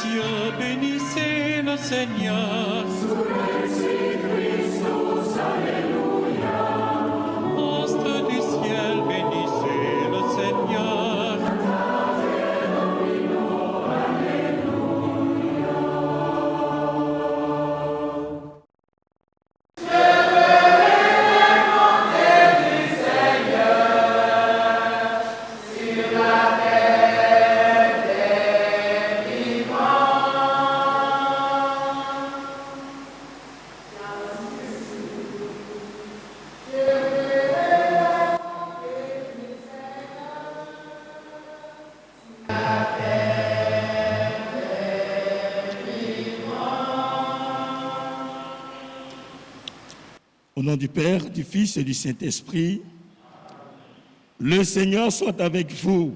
cieux, bénissez le Seigneur. Sous Christus, alléluia. Astres du ciel, bénissez le Seigneur. Au nom du Père, du Fils et du Saint-Esprit, le Seigneur soit avec vous.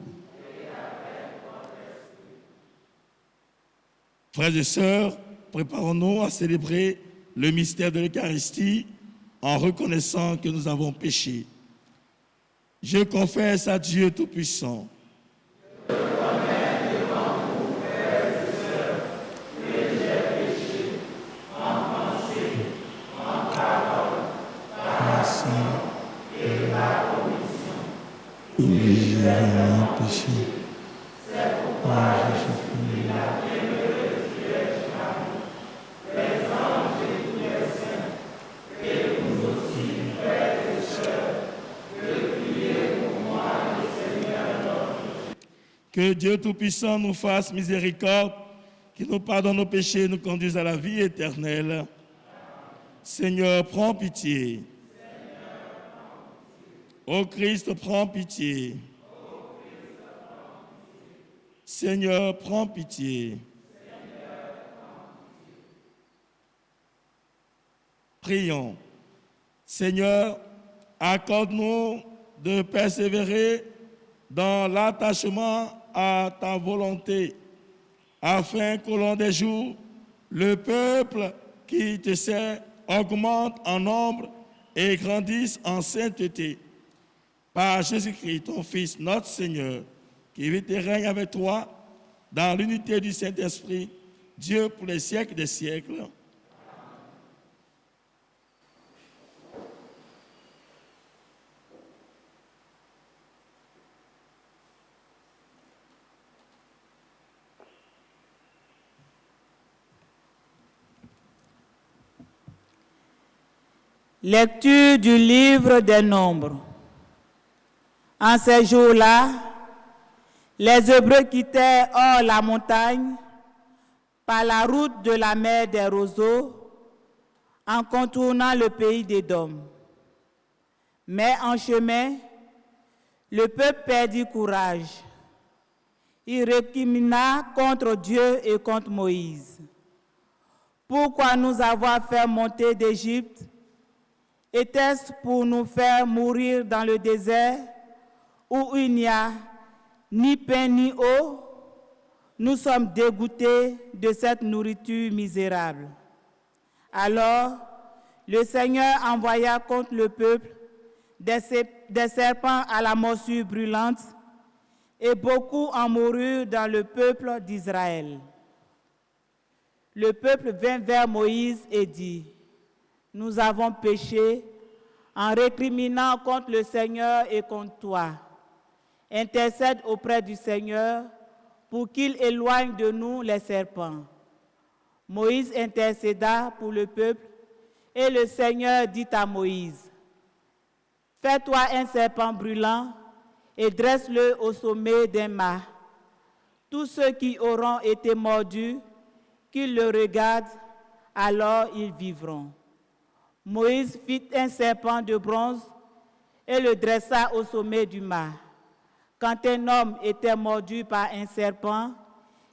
Frères et sœurs, préparons-nous à célébrer le mystère de l'Eucharistie en reconnaissant que nous avons péché. Je confesse à Dieu Tout-Puissant. Que Dieu Tout-Puissant nous fasse miséricorde, qu'il nous pardonne nos péchés et nous conduise à la vie éternelle. Seigneur, prends pitié. Ô Christ, prends pitié. Seigneur, prends pitié. Prions. Seigneur, accorde-nous de persévérer dans l'attachement à ta volonté, afin qu'au long des jours, le peuple qui te sert augmente en nombre et grandisse en sainteté. Par Jésus-Christ, ton Fils, notre Seigneur, qui vit et règne avec toi dans l'unité du Saint-Esprit, Dieu pour les siècles des siècles. Lecture du livre des Nombres. En ces jours-là, les Hébreux quittèrent hors la montagne par la route de la mer des roseaux en contournant le pays d'Édom. Mais en chemin, le peuple perdit courage. Il récrimina contre Dieu et contre Moïse. Pourquoi nous avoir fait monter d'Égypte? Était-ce pour nous faire mourir dans le désert où il n'y a ni pain ni eau? Nous sommes dégoûtés de cette nourriture misérable. Alors, le Seigneur envoya contre le peuple des serpents à la morsure brûlante, et beaucoup en moururent dans le peuple d'Israël. Le peuple vint vers Moïse et dit: Nous avons péché en récriminant contre le Seigneur et contre toi. Intercède auprès du Seigneur pour qu'il éloigne de nous les serpents. Moïse intercéda pour le peuple et le Seigneur dit à Moïse: Fais-toi un serpent brûlant et dresse-le au sommet d'un mât. Tous ceux qui auront été mordus, qu'ils le regardent, alors ils vivront. Moïse fit un serpent de bronze et le dressa au sommet du mât. Quand un homme était mordu par un serpent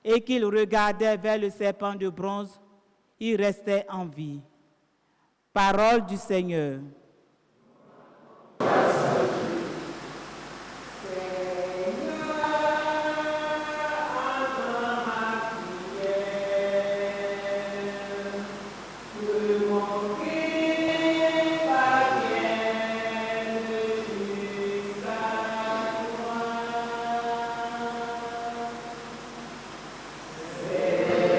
et qu'il regardait vers le serpent de bronze, il restait en vie. Parole du Seigneur. Seigneur,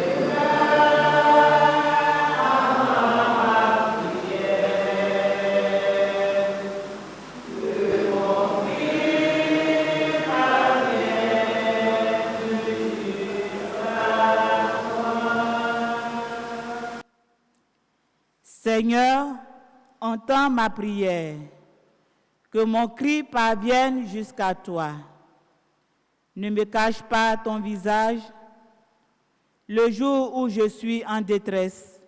Seigneur, entends ma prière, que mon cri parvienne jusqu'à toi. Ne me cache pas ton visage le jour où je suis en détresse.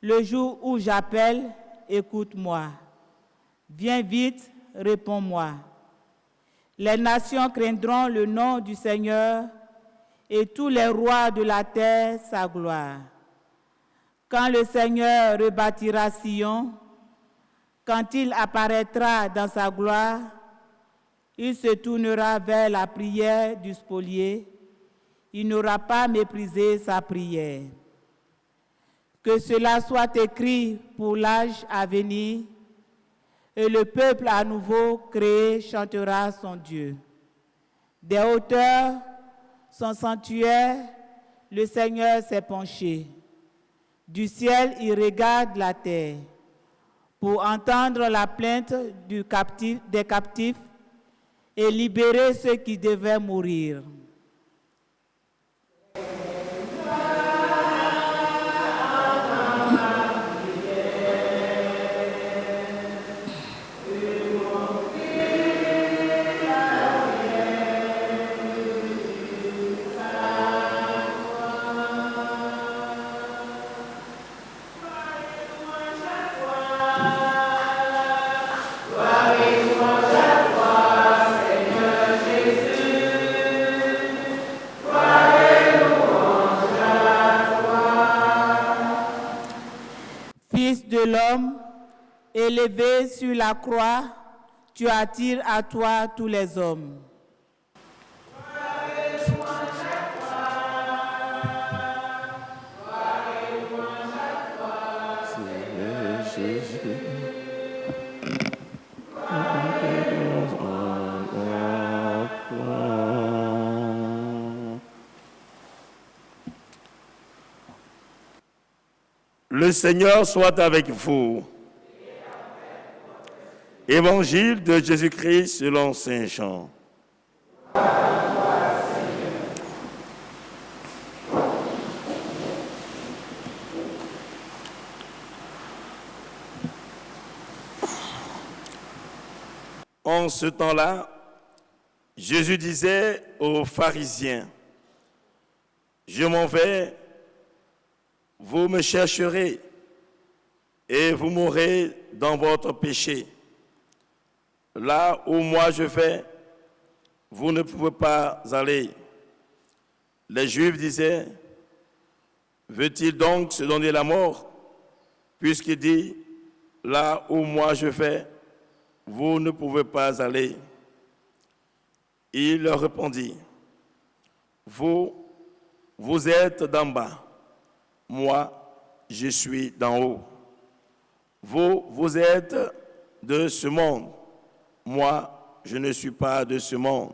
Le jour où j'appelle, écoute-moi. Viens vite, réponds-moi. Les nations craindront le nom du Seigneur et tous les rois de la terre sa gloire. Quand le Seigneur rebâtira Sion, quand il apparaîtra dans sa gloire, il se tournera vers la prière du spolié. Il n'aura pas méprisé sa prière. Que cela soit écrit pour l'âge à venir, et le peuple à nouveau créé chantera son Dieu. Des hauteurs, son sanctuaire, le Seigneur s'est penché. Du ciel, il regarde la terre pour entendre la plainte des captifs et libérer ceux qui devaient mourir. Fils de l'homme, élevé sur la croix, tu attires à toi tous les hommes. Le Seigneur soit avec vous. Évangile de Jésus-Christ selon saint Jean. En ce temps-là, Jésus disait aux pharisiens, « Je m'en vais, vous me chercherez et vous mourrez dans votre péché. Là où moi je vais, vous ne pouvez pas aller. » Les Juifs disaient, « Veut-il donc se donner la mort, puisqu'il dit, là où moi je vais, vous ne pouvez pas aller. » Il leur répondit, « Vous êtes d'en bas. Moi, je suis d'en haut. Vous êtes de ce monde. Moi, je ne suis pas de ce monde.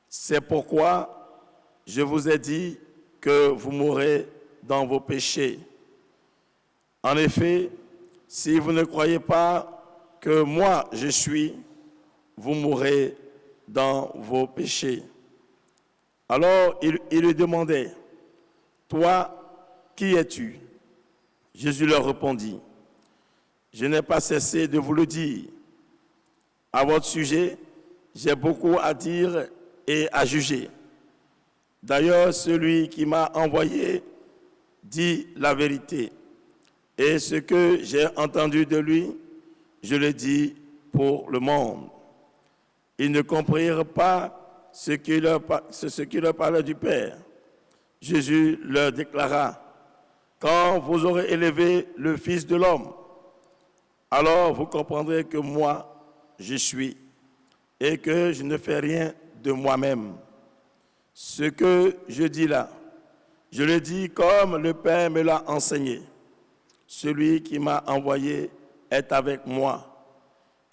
C'est pourquoi je vous ai dit que vous mourrez dans vos péchés. En effet, si vous ne croyez pas que moi, je suis, vous mourrez dans vos péchés. » Alors, il lui demandait, « Toi, qui es-tu » Jésus leur répondit, « Je n'ai pas cessé de vous le dire. À votre sujet, j'ai beaucoup à dire et à juger. D'ailleurs, celui qui m'a envoyé dit la vérité. Et ce que j'ai entendu de lui, je le dis pour le monde. » Ils ne comprirent pas ce qui leur parlait du Père. Jésus leur déclara, « Quand vous aurez élevé le Fils de l'homme, alors vous comprendrez que moi, je suis, et que je ne fais rien de moi-même. Ce que je dis là, je le dis comme le Père me l'a enseigné. Celui qui m'a envoyé est avec moi.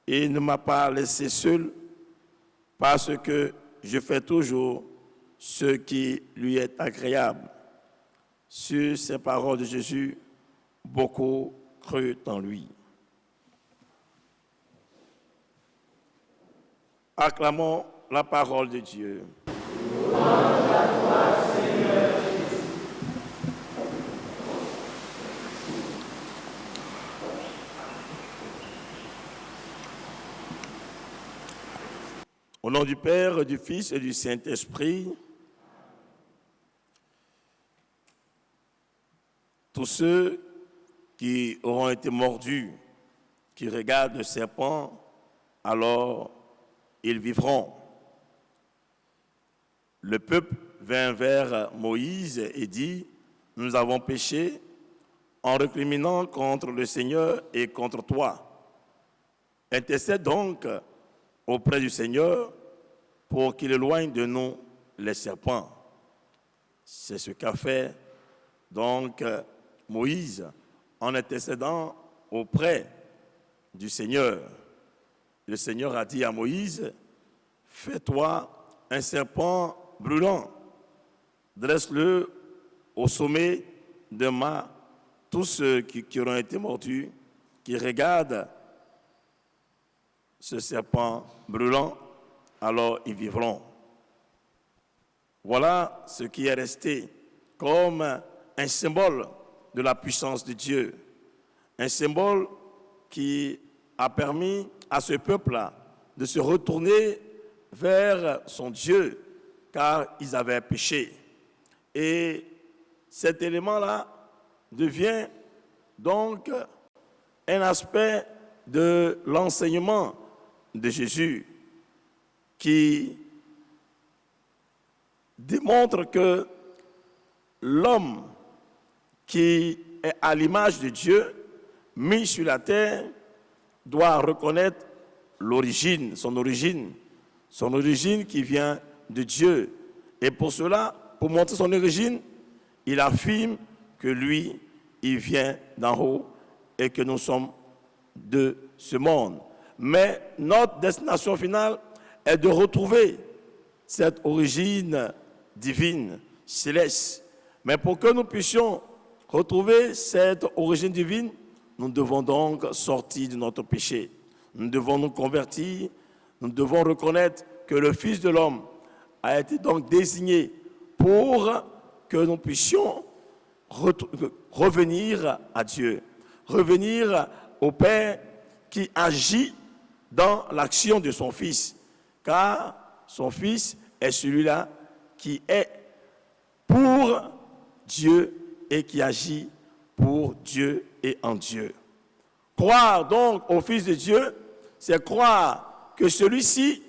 Il ne m'a pas laissé seul, parce que je fais toujours ce qui lui est agréable. » Sur ces paroles de Jésus, beaucoup crurent en lui. Acclamons la parole de Dieu. Louange à toi, Seigneur Jésus. Au nom du Père, du Fils et du Saint-Esprit, tous ceux qui auront été mordus, qui regardent le serpent, alors ils vivront. Le peuple vint vers Moïse et dit, « Nous avons péché en recriminant contre le Seigneur et contre toi. Intercède donc auprès du Seigneur pour qu'il éloigne de nous les serpents. » C'est ce qu'a fait donc Moïse en intercédant auprès du Seigneur. Le Seigneur a dit à Moïse, « Fais-toi un serpent brûlant, dresse-le au sommet de ma. Tous ceux qui auront été mordus, qui regardent ce serpent brûlant, alors ils vivront. » Voilà ce qui est resté comme un symbole de la puissance de Dieu. Un symbole qui a permis à ce peuple-là de se retourner vers son Dieu, car ils avaient péché. Et cet élément-là devient donc un aspect de l'enseignement de Jésus qui démontre que l'homme qui est à l'image de Dieu, mis sur la terre, doit reconnaître son origine qui vient de Dieu. Et pour cela, pour montrer son origine, il affirme que lui, il vient d'en haut et que nous sommes de ce monde. Mais notre destination finale est de retrouver cette origine divine, céleste. Mais pour que nous puissions retrouver cette origine divine, nous devons donc sortir de notre péché. Nous devons nous convertir, nous devons reconnaître que le Fils de l'homme a été donc désigné pour que nous puissions revenir à Dieu, revenir au Père qui agit dans l'action de son Fils, car son Fils est celui-là qui est pour Dieu et qui agit pour Dieu et en Dieu. Croire donc au Fils de Dieu, c'est croire que celui-ci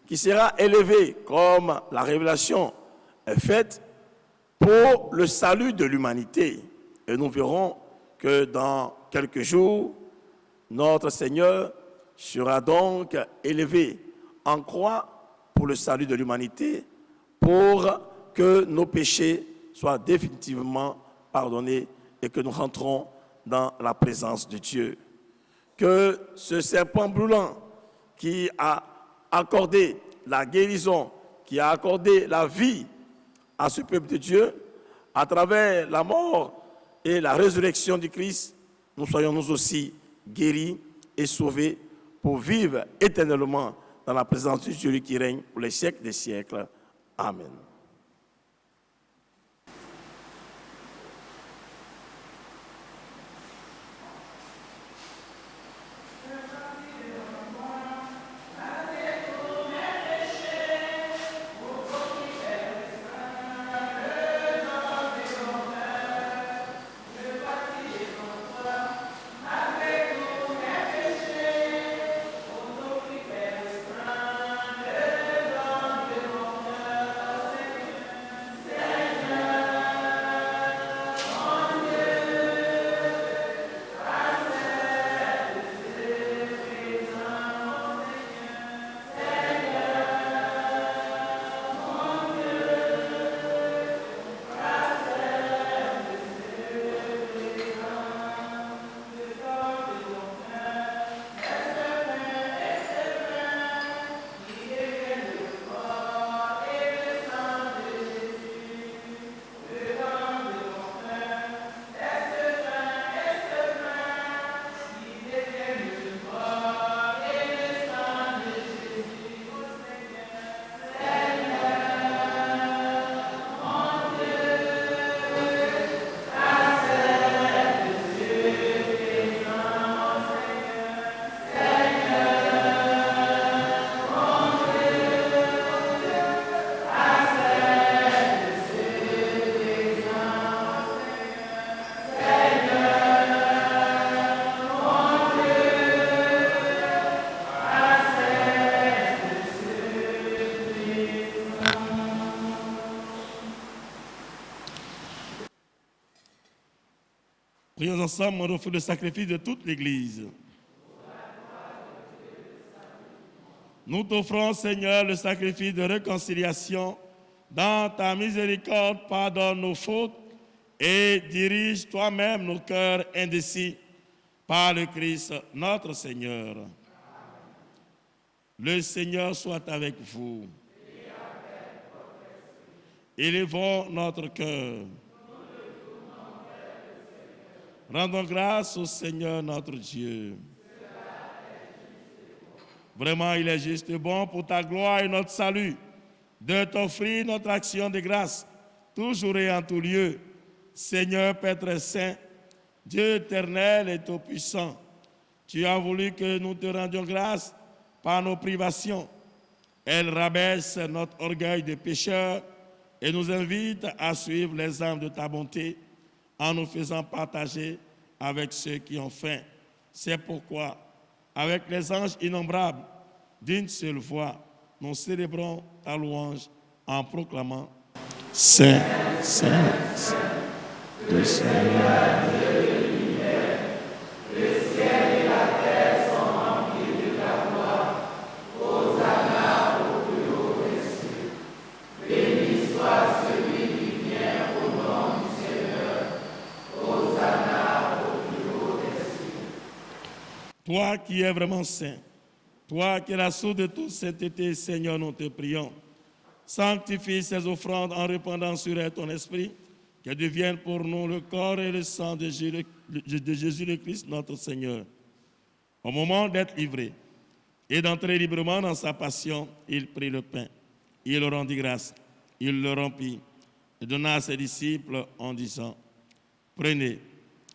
qui sera élevé, comme la révélation est faite, pour le salut de l'humanité. Et nous verrons que dans quelques jours, notre Seigneur sera donc élevé en croix pour le salut de l'humanité, pour que nos péchés soient définitivement pardonnés et que nous rentrons dans la présence de Dieu. Que ce serpent brûlant qui a accordé la guérison, qui a accordé la vie à ce peuple de Dieu, à travers la mort et la résurrection du Christ, nous soyons nous aussi guéris et sauvés pour vivre éternellement dans la présence de Dieu qui règne pour les siècles des siècles. Amen. Prions ensemble, on offre le sacrifice de toute l'Église. Nous t'offrons, Seigneur, le sacrifice de réconciliation. Dans ta miséricorde, pardonne nos fautes et dirige toi-même nos cœurs indécis par le Christ notre Seigneur. Le Seigneur soit avec vous. Élevons notre cœur. Rendons grâce au Seigneur notre Dieu. Vraiment, il est juste et bon pour ta gloire et notre salut de t'offrir notre action de grâce, toujours et en tout lieu. Seigneur Père très saint, Dieu éternel et tout-puissant, tu as voulu que nous te rendions grâce par nos privations. Elle rabaisse notre orgueil de pécheur et nous invite à suivre les armes de ta bonté en nous faisant partager avec ceux qui ont faim. C'est pourquoi, avec les anges innombrables, d'une seule voix, nous célébrons ta louange en proclamant Saint, Saint, Saint, le Seigneur Dieu de l'univers, le ciel et la terre sont remplis de ta gloire. Hosanna au plus haut des cieux. Béni soit celui qui vient au nom du Seigneur. Hosanna au plus haut des cieux. Toi qui es vraiment saint, toi qui es la source de toute sainteté, Seigneur, nous te prions. Sanctifie ces offrandes en répandant sur elles ton esprit, qu'elles deviennent pour nous le corps et le sang de Jésus le Christ, notre Seigneur. Au moment d'être livré et d'entrer librement dans sa passion, il prit le pain, il rendit grâce, il le rompit et donna à ses disciples en disant, prenez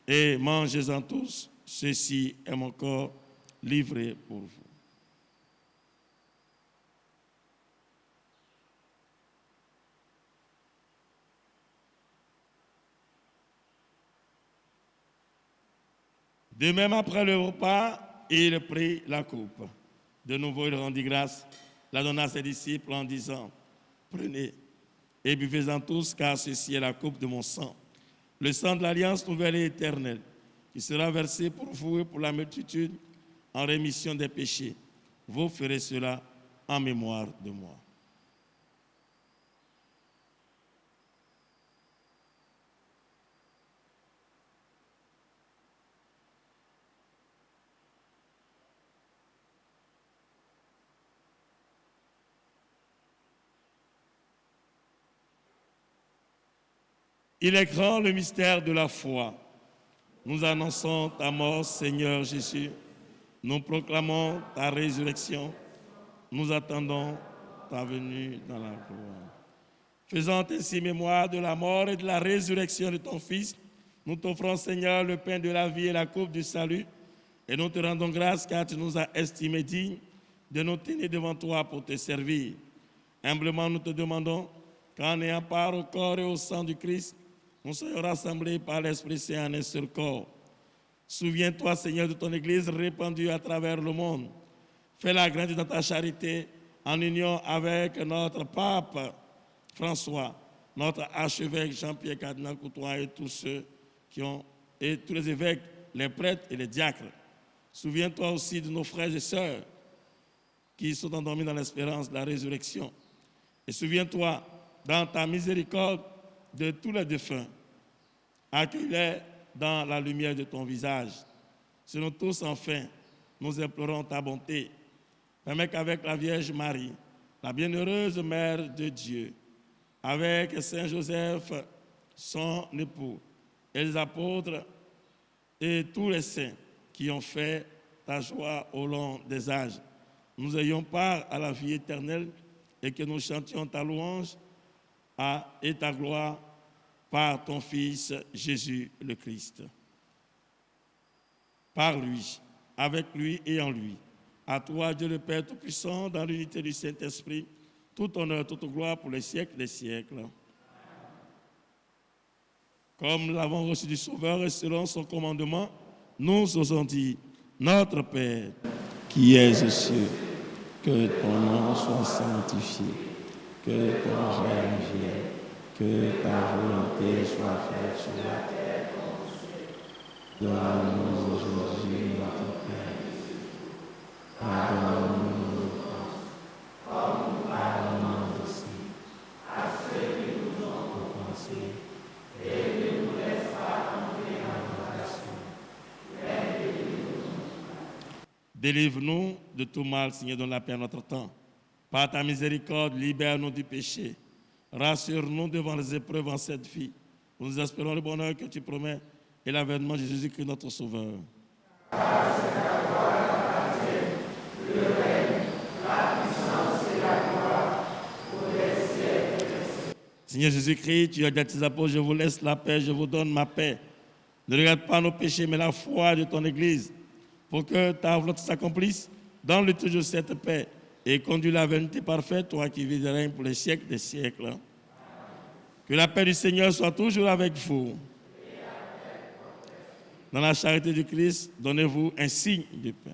et mangez-en tous, ceci est mon corps livré pour vous. De même, après le repas, il prit la coupe. De nouveau, il rendit grâce, la donna à ses disciples en disant, prenez et buvez-en tous, car ceci est la coupe de mon sang, le sang de l'alliance nouvelle et éternelle, qui sera versé pour vous et pour la multitude en rémission des péchés. Vous ferez cela en mémoire de moi. Il est grand le mystère de la foi. Nous annonçons ta mort, Seigneur Jésus. Nous proclamons ta résurrection. Nous attendons ta venue dans la gloire. Faisant ainsi mémoire de la mort et de la résurrection de ton Fils, nous t'offrons, Seigneur, le pain de la vie et la coupe du salut. Et nous te rendons grâce car tu nous as estimés dignes de nous tenir devant toi pour te servir. Humblement, nous te demandons qu'en ayant part au corps et au sang du Christ, nous soyons rassemblés par l'Esprit Saint en un seul corps. Souviens-toi, Seigneur, de ton Église répandue à travers le monde. Fais-la grandir dans ta charité en union avec notre pape François, notre archevêque Jean-Pierre Cardinal Coutois et tous ceux et tous les évêques, les prêtres et les diacres. Souviens-toi aussi de nos frères et sœurs qui sont endormis dans l'espérance de la résurrection. Et souviens-toi, dans ta miséricorde, de tous les défunts. Accueille-les dans la lumière de ton visage. Sur nous tous, enfin, nous implorons ta bonté. Permets qu'avec la Vierge Marie, la bienheureuse Mère de Dieu, avec Saint Joseph, son époux, et les apôtres et tous les saints qui ont fait ta joie au long des âges, nous ayons part à la vie éternelle et que nous chantions ta louange et ta gloire par ton Fils Jésus le Christ. Par lui, avec lui et en lui, à toi, Dieu le Père Tout-Puissant, dans l'unité du Saint-Esprit, tout honneur, toute gloire pour les siècles des siècles. Comme nous l'avons reçu du Sauveur et selon son commandement, nous osons dire, notre Père, qui es aux cieux, que ton nom soit sanctifié, que ton règne vienne, que ta volonté soit faite sur la terre comme au ciel. Donne-nous aujourd'hui notre pain. Pardonne-nous nos offenses, comme nous pardonnons aussi à ceux qui nous ont offensés. Et ne nous laisse pas tomber en tentation, mais délivre-nous. Délivre-nous de tout mal, Seigneur, donne la paix à notre temps. Par ta miséricorde, libère-nous du péché. Rassure-nous devant les épreuves en cette vie. Nous espérons le bonheur que tu promets et l'avènement de Jésus-Christ, notre Sauveur. Seigneur Jésus-Christ, tu as dit à tes apôtres, je vous laisse la paix, je vous donne ma paix. Ne regarde pas nos péchés, mais la foi de ton Église, pour que ta volonté s'accomplisse. Donne-lui toujours cette paix et conduis la vérité parfaite, toi qui vis et règnes pour les siècles des siècles. Que la paix du Seigneur soit toujours avec vous. Dans la charité du Christ, donnez-vous un signe de paix.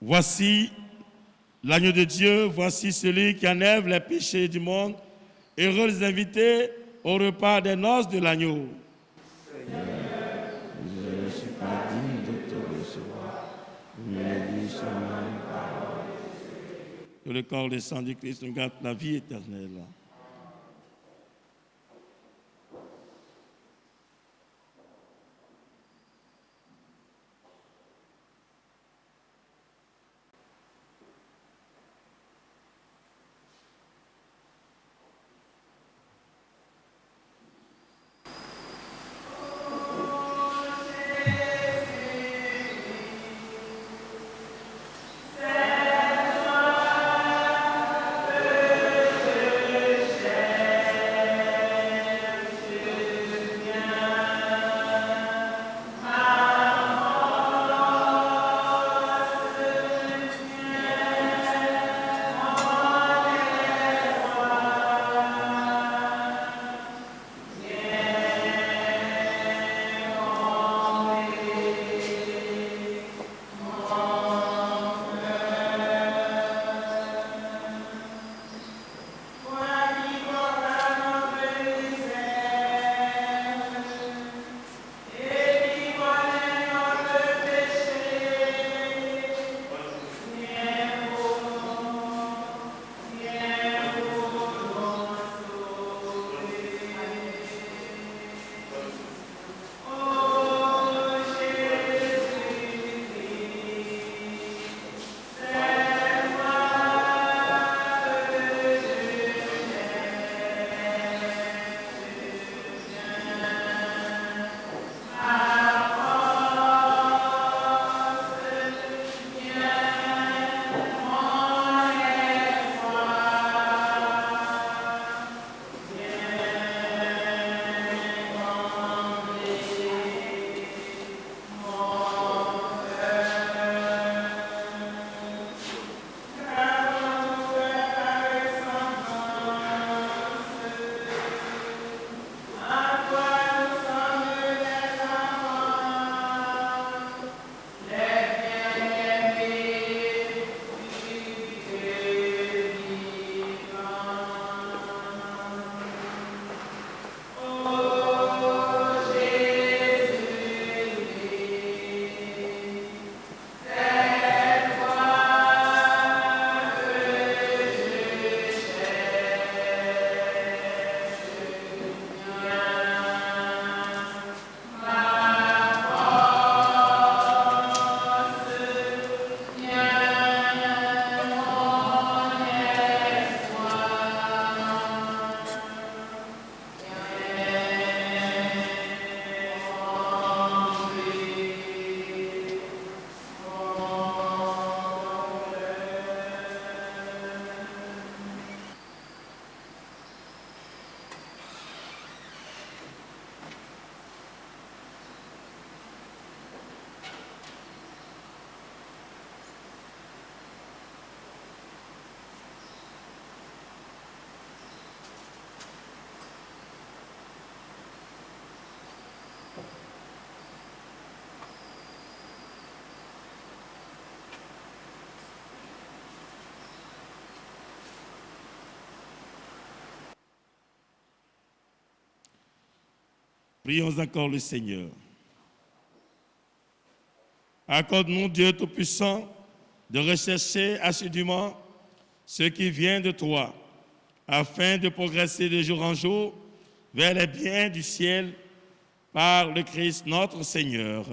Voici l'agneau de Dieu, voici celui qui enlève les péchés du monde. Heureux les invités au repas des noces de l'agneau. Seigneur, je ne suis pas digne de te recevoir, mais dis seulement une parole. Que le corps et le sang du Christ nous garde la vie éternelle. Prions encore le Seigneur. Accorde-nous, Dieu Tout-Puissant, de rechercher assidûment ce qui vient de toi, afin de progresser de jour en jour vers les biens du ciel par le Christ notre Seigneur.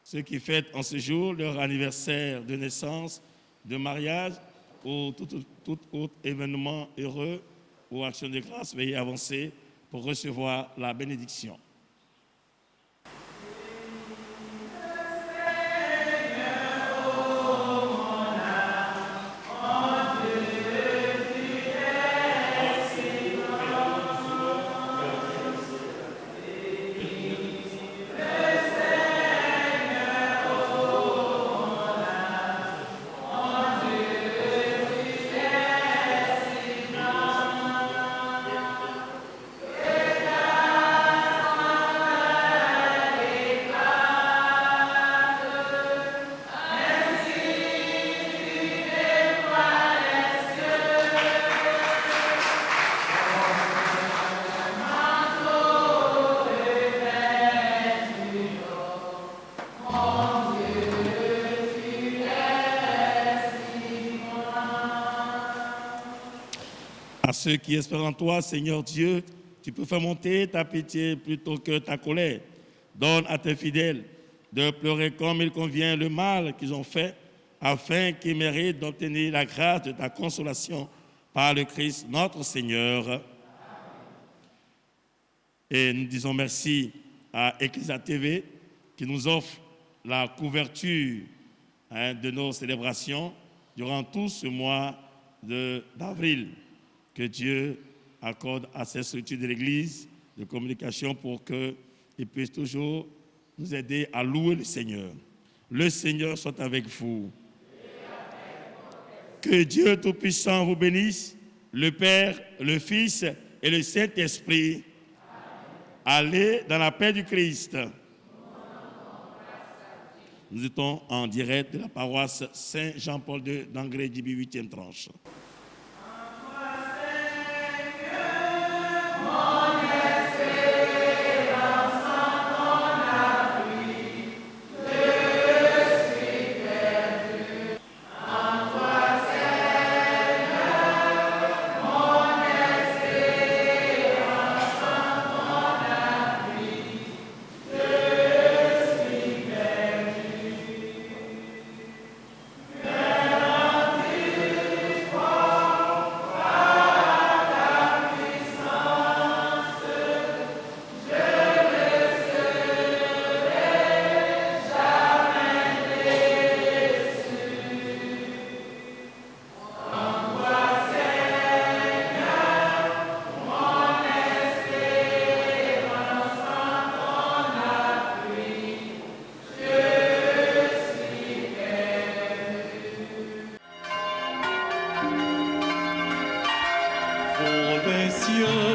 Ceux qui fêtent en ce jour leur anniversaire de naissance, de mariage ou tout autre événement heureux ou action de grâce, veuillez avancer pour recevoir la bénédiction. À ceux qui espèrent en toi, Seigneur Dieu, tu peux faire monter ta pitié plutôt que ta colère. Donne à tes fidèles de pleurer comme il convient le mal qu'ils ont fait, afin qu'ils méritent d'obtenir la grâce de ta consolation par le Christ notre Seigneur. Et nous disons merci à Ecclesia TV qui nous offre la couverture de nos célébrations durant tout ce mois d'avril. Que Dieu accorde à ces structures de l'Église de communication pour qu'ils puissent toujours nous aider à louer le Seigneur. Le Seigneur soit avec vous. Que Dieu Tout-Puissant vous bénisse, le Père, le Fils et le Saint-Esprit. Allez dans la paix du Christ. Nous étions en direct de la paroisse Saint-Jean-Paul II d'Angré-Djibi, 8e tranche.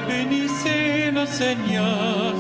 Bénissez le Seigneur.